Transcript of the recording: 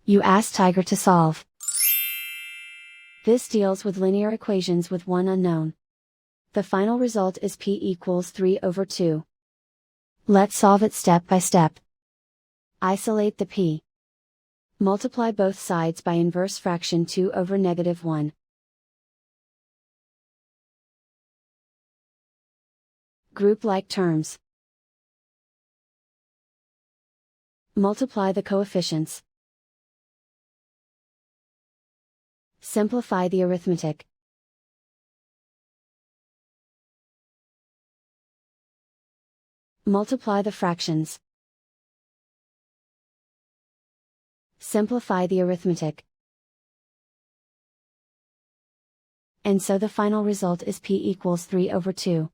You ask Tiger to solve. This deals with linear equations with one unknown. The final result is p equals 3/2. Let's solve it step by step. Isolate the p. Multiply both sides by inverse fraction 2/-1. Group like terms. Multiply the coefficients. Simplify the arithmetic. Multiply the fractions. Simplify the arithmetic. And so the final result is p equals 3/2.